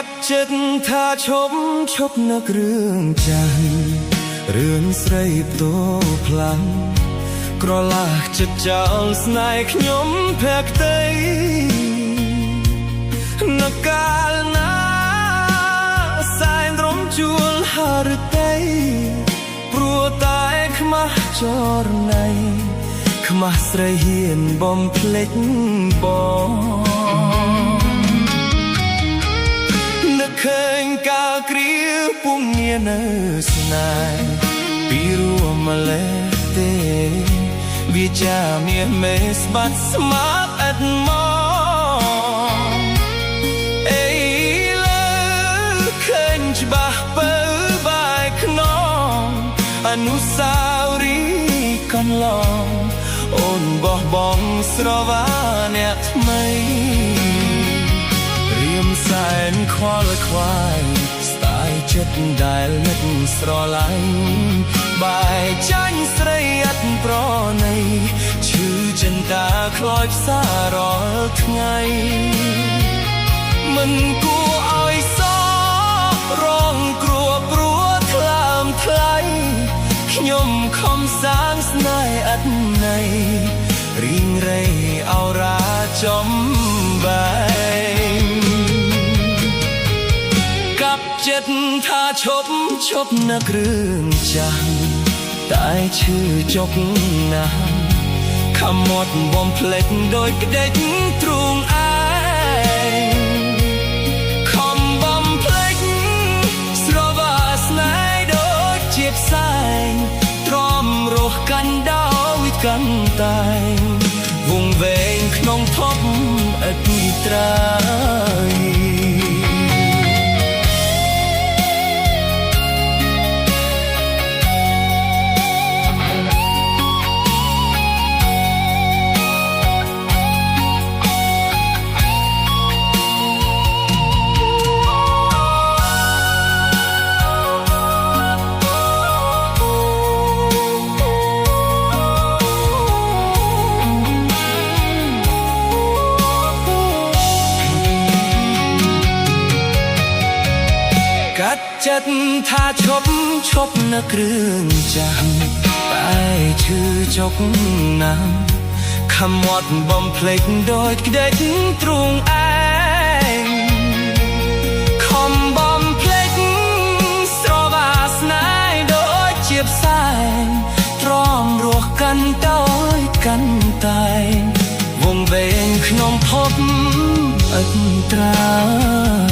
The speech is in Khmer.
កាត់ចិត្តថាឈប់នឹករឿងចាស់រឿងស្រីផ្ទោផ្លាំងក្រឡាស់ចិត្តចោលស្នេហ៍ខ្ញុំភ័ក្តីនកាលណាសែនរំជួលហឫទ័យព្រោះតែខ្មាស់ចរណៃខ្មាស់ស្រីហ៊ានបំភ្លេចបងនឹកឃើញកាលគ្រាពុំមាននៅស្នេហ៍ពីរួមម្លេះទេវាចាមាសមេស្បាត់ស្មាប់ឥតមកអីលើឃើញច្បាស់បើបាយខ្នងអនុស្សាវរីយ៍កន្លងអូនបោះបង់ស្រវាអ្នកថ្មីរៀមសែនខ្វល់ខ្វាយស្ដាយចិត្តដែលនឹកស្រឡាញ់បែកចាញ់ស្រីអត់ប្រណីឈឺចិន្តាខ្លោចផ្សារាល់ថ្ងៃមិនគួរឲ្យសរងគ្រោះព្រោះថ្លើមថ្លៃខ្ញុំខំសាងស្នេហ៍អត់ន័យរីងរៃអរ៉ាចំបែងកាប់ចិត្តថាឈប់នឹករឿងចាស់តែឈឺចុកណាស់ខំមាត់បំភ្លេចដោយក្ដិចទ្រូងឯងខំបំភ្លេចស្រវាស្នេហ៍ដូចជាផ្សែងទ្រាំរស់កាន់ដោយកាន់តែវងវែងក្នុងធប់ឥតត្រើយកាត់ចិត្តថាឈប់នឹករឿងចាស់តែឈឺចុកណាស់ខំមាត់បំភ្លេចដោយក្ដិចទ្រូងឯងខំបំភ្លេចស្រវាស្នេហ៍ដូចជាផ្សែងទ្រាំរស់កាន់ដោយកាន់តែវងវែងក្នុងភពឥតត្រើយ